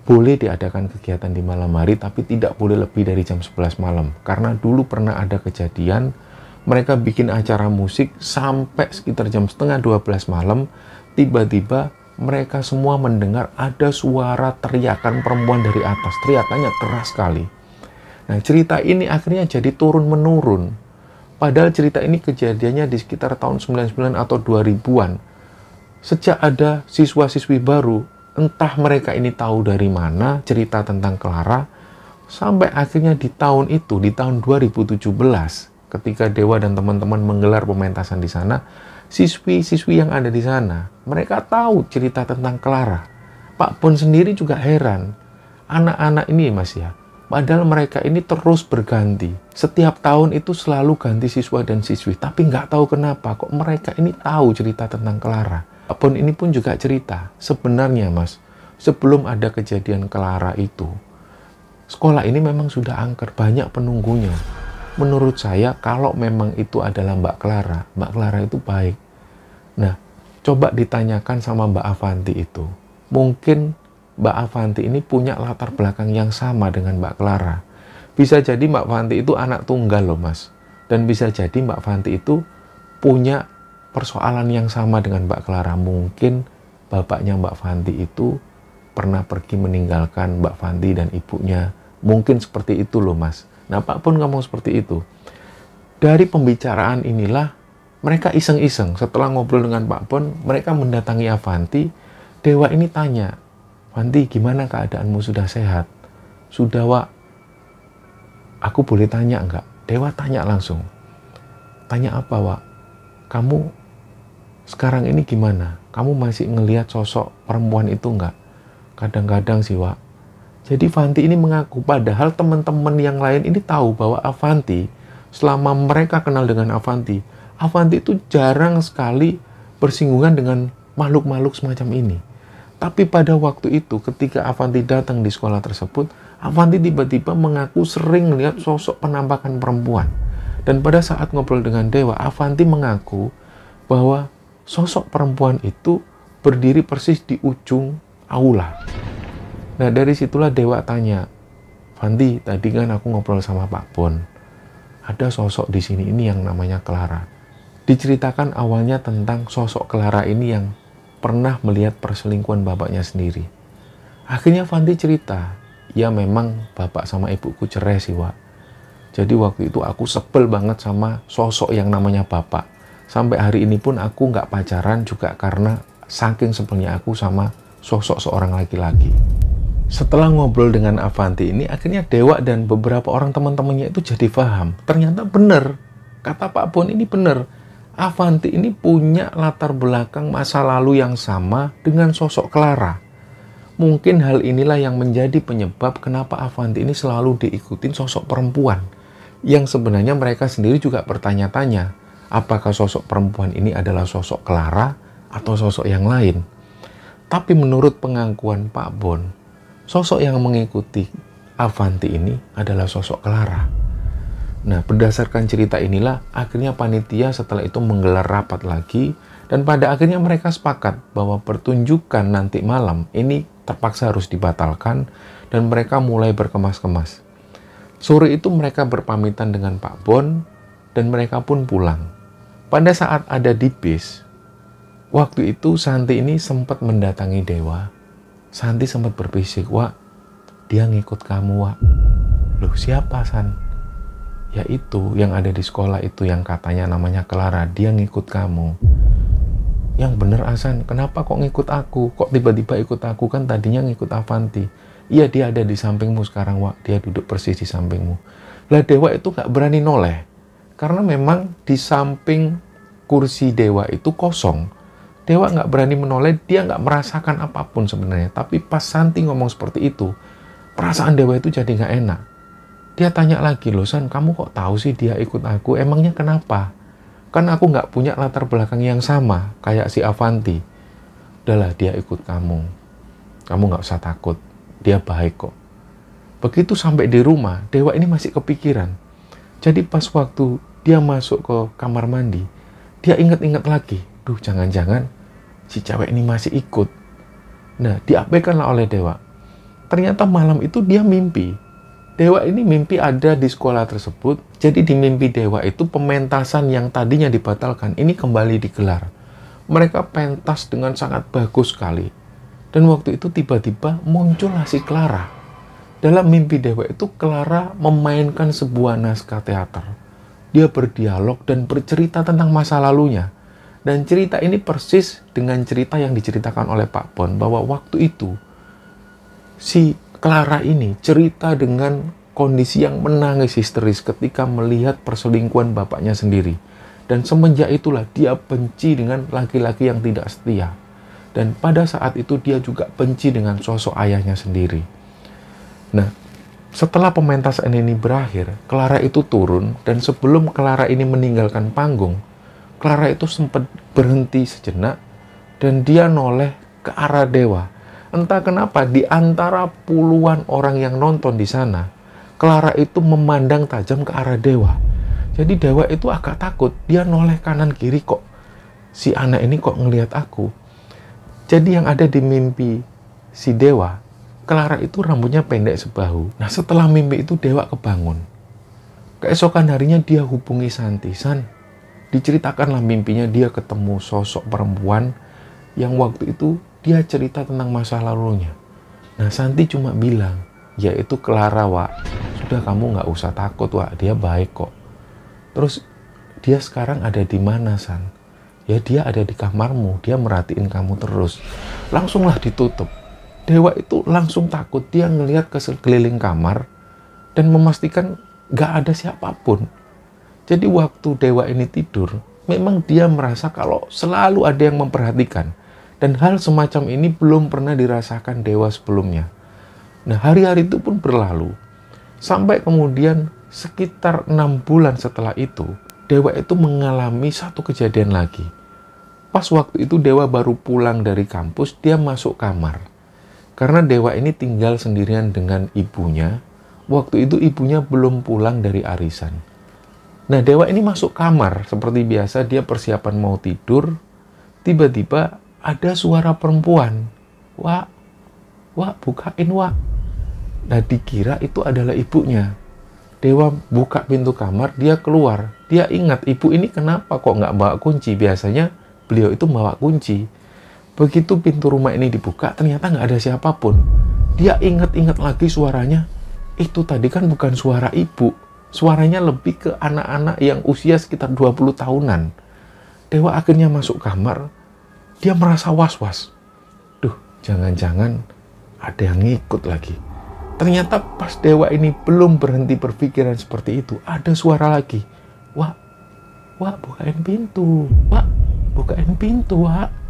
boleh diadakan kegiatan di malam hari, tapi tidak boleh lebih dari jam 11 malam. Karena dulu pernah ada kejadian, mereka bikin acara musik sampai sekitar jam setengah 12 malam, tiba-tiba mereka semua mendengar ada suara teriakan perempuan dari atas. Teriakannya keras sekali. Nah, cerita ini akhirnya jadi turun-menurun. Padahal cerita ini kejadiannya di sekitar tahun 99 atau 2000-an. Sejak ada siswa-siswi baru, entah mereka ini tahu dari mana cerita tentang Clara, sampai akhirnya di tahun itu, di tahun 2017, ketika Dewa dan teman-teman menggelar pementasan di sana, siswi-siswi yang ada di sana, mereka tahu cerita tentang Clara. Pak Bon sendiri juga heran. Anak-anak ini, Mas ya, padahal mereka ini terus berganti. Setiap tahun itu selalu ganti siswa dan siswi. Tapi nggak tahu kenapa kok mereka ini tahu cerita tentang Clara. Pak Bon ini pun juga cerita. Sebenarnya, Mas, sebelum ada kejadian Clara itu, sekolah ini memang sudah angker, banyak penunggunya. Menurut saya, kalau memang itu adalah Mbak Clara itu baik. Nah, coba ditanyakan sama Mbak Avanti itu. Mungkin Mbak Avanti ini punya latar belakang yang sama dengan Mbak Clara. Bisa jadi Mbak Avanti itu anak tunggal loh, Mas. Dan bisa jadi Mbak Avanti itu punya persoalan yang sama dengan Mbak Clara. Mungkin bapaknya Mbak Avanti itu pernah pergi meninggalkan Mbak Avanti dan ibunya. Mungkin seperti itu loh, Mas. Nah, Pak Bon ngomong seperti itu. Dari pembicaraan inilah, mereka iseng-iseng. Setelah ngobrol dengan Pak Bon, mereka mendatangi Avanti. Dewa ini tanya, "Avanti, gimana keadaanmu, sudah sehat?" "Sudah, Wak." "Aku boleh tanya enggak?" Dewa tanya langsung. "Tanya apa, Wak?" "Kamu sekarang ini gimana? Kamu masih ngelihat sosok perempuan itu enggak?" "Kadang-kadang sih, Wak." Jadi Avanti ini mengaku, padahal teman-teman yang lain ini tahu bahwa Avanti, selama mereka kenal dengan Avanti itu jarang sekali bersinggungan dengan makhluk-makhluk semacam ini. Tapi pada waktu itu, ketika Avanti datang di sekolah tersebut, Avanti tiba-tiba mengaku sering melihat sosok penampakan perempuan. Dan pada saat ngobrol dengan Dewa, Avanti mengaku bahwa sosok perempuan itu berdiri persis di ujung aula. Nah, dari situlah Dewa tanya, "Avanti, tadi kan aku ngobrol sama Pak Bon. Ada sosok di sini ini yang namanya Clara." Diceritakan awalnya tentang sosok Clara ini yang pernah melihat perselingkuhan bapaknya sendiri. Akhirnya Avanti cerita, "Ya memang bapak sama ibuku cerai sih, Wak. Jadi waktu itu aku sebel banget sama sosok yang namanya bapak. Sampai hari ini pun aku nggak pacaran juga karena saking sebelnya aku sama sosok seorang laki-laki." Setelah ngobrol dengan Avanti ini, akhirnya Dewa dan beberapa orang teman-temannya itu jadi paham. Ternyata benar. Kata Pak Bon ini benar. Avanti ini punya latar belakang masa lalu yang sama dengan sosok Clara. Mungkin hal inilah yang menjadi penyebab kenapa Avanti ini selalu diikutin sosok perempuan. Yang sebenarnya mereka sendiri juga bertanya-tanya, apakah sosok perempuan ini adalah sosok Clara atau sosok yang lain. Tapi menurut pengakuan Pak Bon, sosok yang mengikuti Avanti ini adalah sosok Clara. Nah, berdasarkan cerita inilah, akhirnya panitia setelah itu menggelar rapat lagi, dan pada akhirnya mereka sepakat bahwa pertunjukan nanti malam ini terpaksa harus dibatalkan, dan mereka mulai berkemas-kemas. Sore itu mereka berpamitan dengan Pak Bon, dan mereka pun pulang. Pada saat ada di bis, waktu itu Santi ini sempat mendatangi Dewa. Santi sempat berbisik, "Wak, dia ngikut kamu, Wak." "Loh, siapa, San?" "Ya itu, yang ada di sekolah itu yang katanya namanya Clara, dia ngikut kamu." "Yang bener, Hasan, kenapa kok ngikut aku? Kok tiba-tiba ikut aku? Kan tadinya ngikut Avanti." "Iya, dia ada di sampingmu sekarang, Wak. Dia duduk persis di sampingmu." Lah, Dewa itu gak berani noleh. Karena memang di samping kursi Dewa itu kosong. Dewa nggak berani menoleh, dia nggak merasakan apapun sebenarnya. Tapi pas Santi ngomong seperti itu, perasaan Dewa itu jadi nggak enak. Dia tanya lagi, loh San, kamu kok tahu sih dia ikut aku? Emangnya kenapa? Kan aku nggak punya latar belakang yang sama, kayak si Avanti. Udahlah, dia ikut kamu. Kamu nggak usah takut, dia baik kok. Begitu sampai di rumah, Dewa ini masih kepikiran. Jadi pas waktu dia masuk ke kamar mandi, dia ingat-ingat lagi, duh jangan-jangan si cewek ini masih ikut. Nah, diabaikanlah oleh Dewa. Ternyata malam itu dia mimpi. Dewa ini mimpi ada di sekolah tersebut. Jadi di mimpi Dewa itu pementasan yang tadinya dibatalkan, ini kembali digelar. Mereka pentas dengan sangat bagus sekali. Dan waktu itu tiba-tiba muncullah si Clara. Dalam mimpi Dewa itu, Clara memainkan sebuah naskah teater. Dia berdialog dan bercerita tentang masa lalunya. Dan cerita ini persis dengan cerita yang diceritakan oleh Pak Bon, bahwa waktu itu, si Clara ini cerita dengan kondisi yang menangis histeris ketika melihat perselingkuhan bapaknya sendiri. Dan semenjak itulah dia benci dengan laki-laki yang tidak setia. Dan pada saat itu dia juga benci dengan sosok ayahnya sendiri. Nah, setelah pementasan ini berakhir, Clara itu turun, dan sebelum Clara ini meninggalkan panggung, Clara itu sempat berhenti sejenak, dan dia noleh ke arah Dewa. Entah kenapa, di antara puluhan orang yang nonton di sana, Clara itu memandang tajam ke arah Dewa. Jadi Dewa itu agak takut, dia noleh kanan kiri, kok si anak ini kok ngelihat aku. Jadi yang ada di mimpi si Dewa, Clara itu rambutnya pendek sebahu. Nah, setelah mimpi itu Dewa kebangun. Keesokan harinya dia hubungi Santi. San, diceritakanlah mimpinya dia ketemu sosok perempuan yang waktu itu dia cerita tentang masa lalunya. Nah, Santi cuma bilang, ya itu Clara, Wak. Sudah, kamu nggak usah takut, Wak. Dia baik kok. Terus, dia sekarang ada di mana, San? Ya, dia ada di kamarmu. Dia merhatiin kamu terus. Langsunglah ditutup. Dewa itu langsung takut, dia ngelihat ke sekeliling kamar dan memastikan gak ada siapapun. Jadi waktu Dewa ini tidur, memang dia merasa kalau selalu ada yang memperhatikan. Dan hal semacam ini belum pernah dirasakan Dewa sebelumnya. Nah, hari-hari itu pun berlalu. Sampai kemudian sekitar 6 bulan setelah itu, Dewa itu mengalami satu kejadian lagi. Pas waktu itu Dewa baru pulang dari kampus, dia masuk kamar. Karena Dewa ini tinggal sendirian dengan ibunya. Waktu itu ibunya belum pulang dari arisan. Nah, Dewa ini masuk kamar. Seperti biasa, dia persiapan mau tidur. Tiba-tiba ada suara perempuan. Wak, bukain, Wak. Nah, dikira itu adalah ibunya. Dewa buka pintu kamar, dia keluar. Dia ingat, ibu ini kenapa kok nggak bawa kunci? Biasanya beliau itu bawa kunci. Begitu pintu rumah ini dibuka, ternyata nggak ada siapapun. Dia ingat-ingat lagi suaranya. Itu tadi kan bukan suara ibu. Suaranya lebih ke anak-anak yang usia sekitar 20 tahunan. Dewa akhirnya masuk kamar. Dia merasa was-was. Duh, jangan-jangan ada yang ngikut lagi. Ternyata pas Dewa ini belum berhenti berpikiran seperti itu, ada suara lagi. Wak, bukain pintu. Wak, bukain pintu, Wak.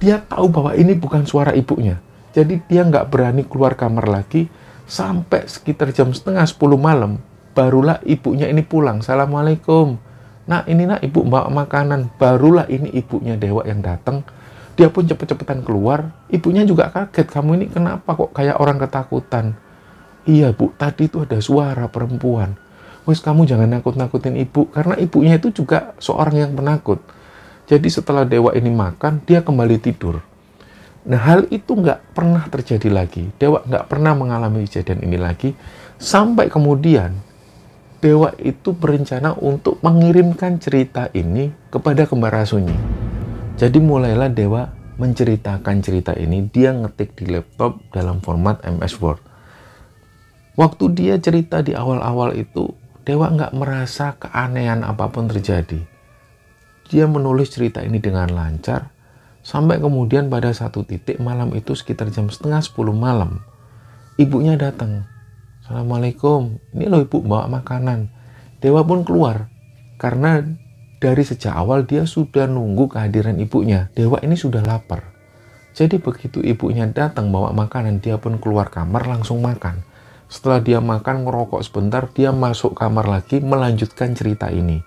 Dia tahu bahwa ini bukan suara ibunya. Jadi dia nggak berani keluar kamar lagi. Sampai sekitar jam setengah 10 malam, barulah ibunya ini pulang. Assalamualaikum. Nah, ini nak ibu bawa makanan. Barulah ini ibunya Dewa yang datang. Dia pun cepet-cepetan keluar. Ibunya juga kaget. Kamu ini kenapa kok kayak orang ketakutan? Iya, Bu. Tadi itu ada suara perempuan. Wes, kamu jangan nakut-nakutin ibu. Karena ibunya itu juga seorang yang penakut. Jadi setelah Dewa ini makan, dia kembali tidur. Nah, hal itu nggak pernah terjadi lagi. Dewa nggak pernah mengalami kejadian ini lagi. Sampai kemudian, Dewa itu berencana untuk mengirimkan cerita ini kepada kembar asuhnya. Jadi mulailah Dewa menceritakan cerita ini. Dia ngetik di laptop dalam format MS Word. Waktu dia cerita di awal-awal itu, Dewa nggak merasa keanehan apapun terjadi. Dia menulis cerita ini dengan lancar, sampai kemudian pada satu titik malam itu sekitar jam setengah 10 malam, ibunya datang. Assalamualaikum, ini loh ibu bawa makanan. Dewa pun keluar. Karena dari sejak awal dia sudah nunggu kehadiran ibunya. Dewa ini sudah lapar. Jadi begitu ibunya datang bawa makanan, dia pun keluar kamar langsung makan. Setelah dia makan, ngerokok sebentar, dia masuk kamar lagi melanjutkan cerita ini.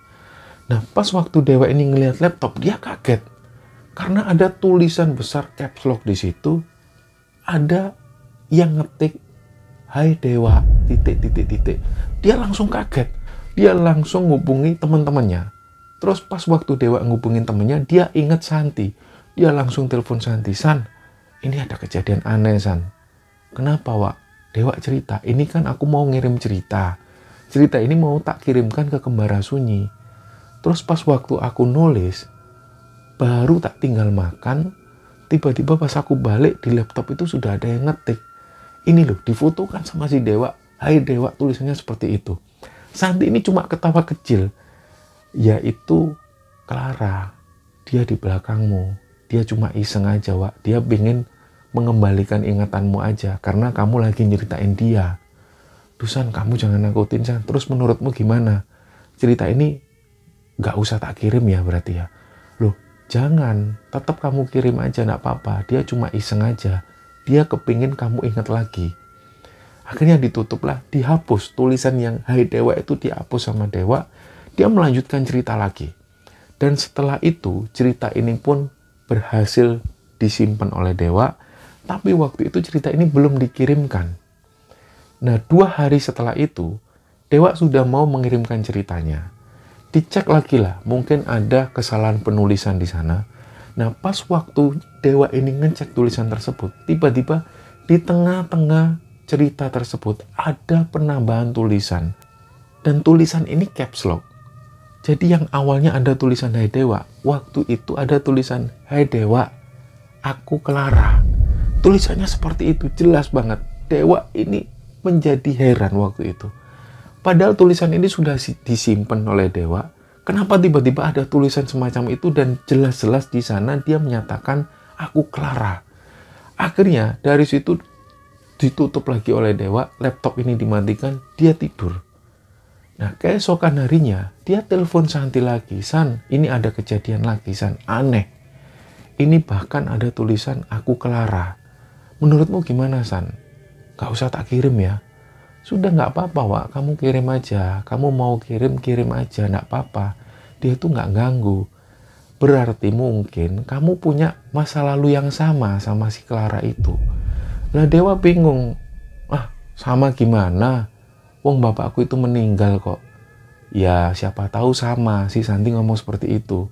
Nah, pas waktu Dewa ini ngelihat laptop, dia kaget. Karena ada tulisan besar caps lock di situ, ada yang ngetik, "Hai Dewa, titik. Dia langsung kaget. Dia langsung ngubungi teman-temannya. Terus pas waktu Dewa ngubungin temannya, dia ingat Santi. Dia langsung telepon Santi, "San, ini ada kejadian aneh, San." "Kenapa, Wak?" Dewa cerita, "Ini kan aku mau ngirim cerita. Cerita ini mau tak kirimkan ke Kembara Sunyi. Terus pas waktu aku nulis, baru tak tinggal makan, tiba-tiba pas aku balik di laptop itu sudah ada yang ngetik. Ini loh, difotokan sama si Dewa. Hai Dewa," tulisannya seperti itu. Santi ini cuma ketawa kecil. Yaitu Clara. Dia di belakangmu. Dia cuma iseng aja, Wak. Dia pengen mengembalikan ingatanmu aja. Karena kamu lagi nyeritain dia. "Duh San, kamu jangan nakutin San. Terus menurutmu gimana? Cerita ini gak usah tak kirim ya berarti ya?" "Loh, jangan. Tetap kamu kirim aja, gak apa-apa. Dia cuma iseng aja. Dia kepingin kamu ingat lagi." Akhirnya ditutuplah, dihapus. Tulisan yang Hai Dewa itu dihapus sama Dewa. Dia melanjutkan cerita lagi. Dan setelah itu, cerita ini pun berhasil disimpan oleh Dewa. Tapi waktu itu cerita ini belum dikirimkan. Nah, 2 hari setelah itu, Dewa sudah mau mengirimkan ceritanya. Dicek lagi lah, mungkin ada kesalahan penulisan di sana. Nah, pas waktu Dewa ini ngecek tulisan tersebut, tiba-tiba di tengah-tengah cerita tersebut ada penambahan tulisan. Dan tulisan ini caps lock. Jadi yang awalnya ada tulisan Hai Dewa, waktu itu ada tulisan Hai Dewa, aku Clara. Tulisannya seperti itu, jelas banget. Dewa ini menjadi heran waktu itu. Padahal tulisan ini sudah disimpan oleh Dewa. Kenapa tiba-tiba ada tulisan semacam itu dan jelas-jelas di sana dia menyatakan aku Clara. Akhirnya dari situ ditutup lagi oleh Dewa, laptop ini dimatikan, dia tidur. Nah, keesokan harinya, dia telepon Santi lagi. "San, ini ada kejadian lagi, San. Aneh. Ini bahkan ada tulisan aku Clara. Menurutmu gimana, San? Gak usah tak kirim ya?" "Sudah gak apa-apa, Wak. Kamu kirim aja. Kamu mau kirim aja. Gak apa-apa. Dia tuh gak ganggu. Berarti mungkin kamu punya masa lalu yang sama si Clara itu." Nah, Dewa bingung. "Ah, sama gimana? Wong bapakku itu meninggal kok." "Ya, siapa tahu sama." Si Santi ngomong seperti itu.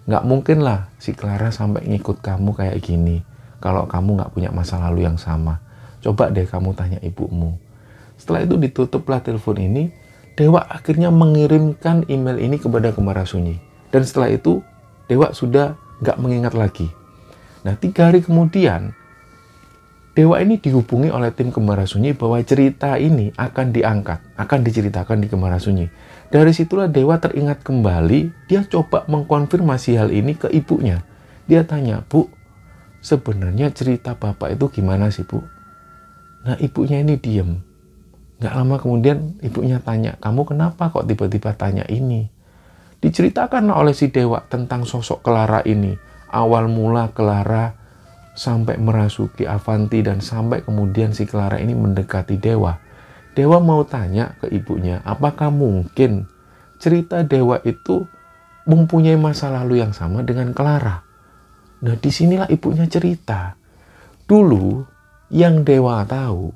"Nggak mungkin lah si Clara sampai ngikut kamu kayak gini. Kalau kamu nggak punya masa lalu yang sama. Coba deh kamu tanya ibumu." Setelah itu ditutuplah telepon ini. Dewa akhirnya mengirimkan email ini kepada Kembara Sunyi. Dan setelah itu, Dewa sudah nggak mengingat lagi. Nah, 3 hari kemudian, Dewa ini dihubungi oleh tim Kembara Sunyi bahwa cerita ini akan diangkat, akan diceritakan di Kembara Sunyi. Dari situlah Dewa teringat kembali, dia coba mengkonfirmasi hal ini ke ibunya. Dia tanya, "Bu, sebenarnya cerita Bapak itu gimana sih, Bu?" Nah, ibunya ini diem. Nggak lama kemudian ibunya tanya, "Kamu kenapa kok tiba-tiba tanya ini?" Diceritakan oleh si Dewa tentang sosok Clara ini. Awal mula Clara sampai merasuki Avanti dan sampai kemudian si Clara ini mendekati Dewa. Dewa mau tanya ke ibunya, apakah mungkin cerita Dewa itu mempunyai masa lalu yang sama dengan Clara. Nah, disinilah ibunya cerita. Dulu yang Dewa tahu,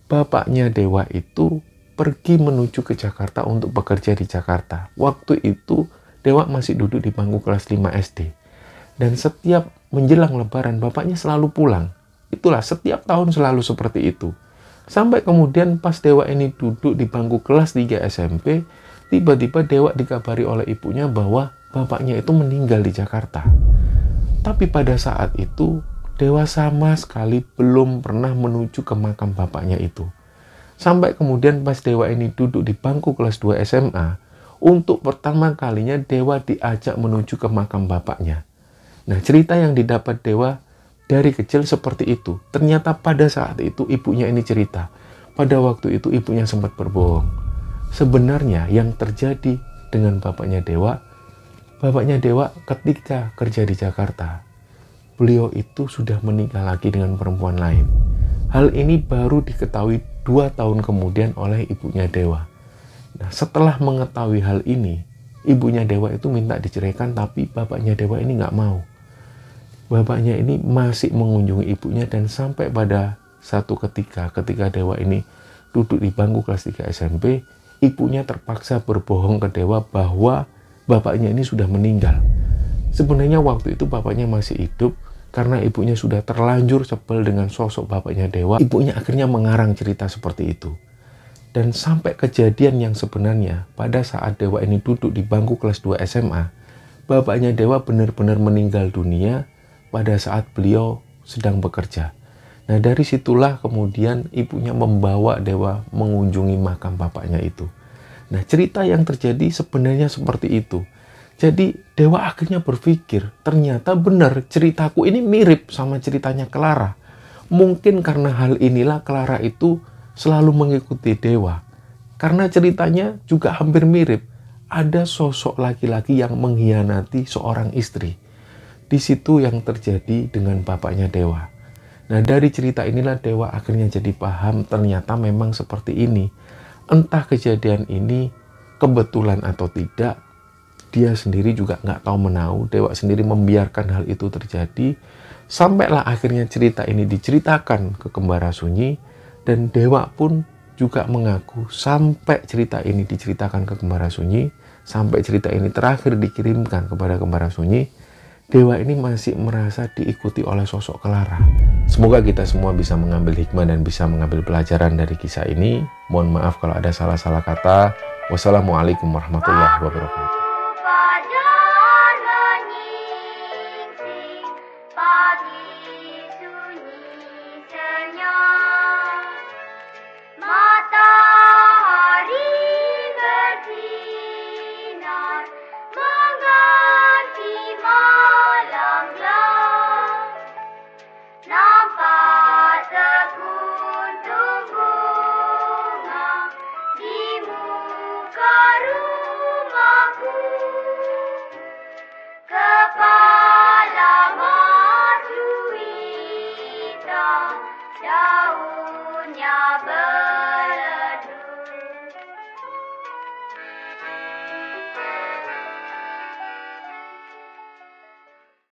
bapaknya Dewa itu pergi menuju ke Jakarta untuk bekerja di Jakarta. Waktu itu Dewa masih duduk di bangku kelas 5 SD. Dan setiap menjelang lebaran, bapaknya selalu pulang. Itulah, setiap tahun selalu seperti itu. Sampai kemudian pas Dewa ini duduk di bangku kelas 3 SMP, tiba-tiba Dewa dikabari oleh ibunya bahwa bapaknya itu meninggal di Jakarta. Tapi pada saat itu, Dewa sama sekali belum pernah menuju ke makam bapaknya itu. Sampai kemudian pas Dewa ini duduk di bangku kelas 2 SMA, untuk pertama kalinya Dewa diajak menuju ke makam bapaknya. Nah, cerita yang didapat Dewa dari kecil seperti itu. Ternyata pada saat itu ibunya ini cerita. Pada waktu itu ibunya sempat berbohong. Sebenarnya yang terjadi dengan bapaknya Dewa. Bapaknya Dewa ketika kerja di Jakarta, beliau itu sudah menikah lagi dengan perempuan lain. Hal ini baru diketahui 2 tahun kemudian oleh ibunya Dewa. Nah, setelah mengetahui hal ini, ibunya Dewa itu minta diceraikan, tapi bapaknya Dewa ini nggak mau. Bapaknya ini masih mengunjungi ibunya, dan sampai pada satu ketika Dewa ini duduk di bangku kelas 3 SMP, ibunya terpaksa berbohong ke Dewa bahwa bapaknya ini sudah meninggal. Sebenarnya waktu itu bapaknya masih hidup, karena ibunya sudah terlanjur sebel dengan sosok bapaknya Dewa. Ibunya akhirnya mengarang cerita seperti itu. Dan sampai kejadian yang sebenarnya pada saat Dewa ini duduk di bangku kelas 2 SMA, bapaknya Dewa benar-benar meninggal dunia pada saat beliau sedang bekerja. Nah, dari situlah kemudian ibunya membawa Dewa mengunjungi makam bapaknya itu. Nah, cerita yang terjadi sebenarnya seperti itu. Jadi Dewa akhirnya berpikir, ternyata benar ceritaku ini mirip sama ceritanya Clara. Mungkin karena hal inilah Clara itu selalu mengikuti Dewa. Karena ceritanya juga hampir mirip. Ada sosok laki-laki yang mengkhianati seorang istri. Di situ yang terjadi dengan bapaknya Dewa. Nah, dari cerita inilah Dewa akhirnya jadi paham ternyata memang seperti ini. Entah kejadian ini kebetulan atau tidak, dia sendiri juga nggak tahu menahu. Dewa sendiri membiarkan hal itu terjadi. Sampailah akhirnya cerita ini diceritakan ke Kembara Sunyi, dan Dewa pun juga mengaku sampai cerita ini diceritakan ke Kembara Sunyi, sampai cerita ini terakhir dikirimkan kepada Kembara Sunyi, Dewa ini masih merasa diikuti oleh sosok Clara. Semoga kita semua bisa mengambil hikmah dan bisa mengambil pelajaran dari kisah ini. Mohon maaf kalau ada salah-salah kata. Wassalamualaikum warahmatullahi wabarakatuh. Daunnya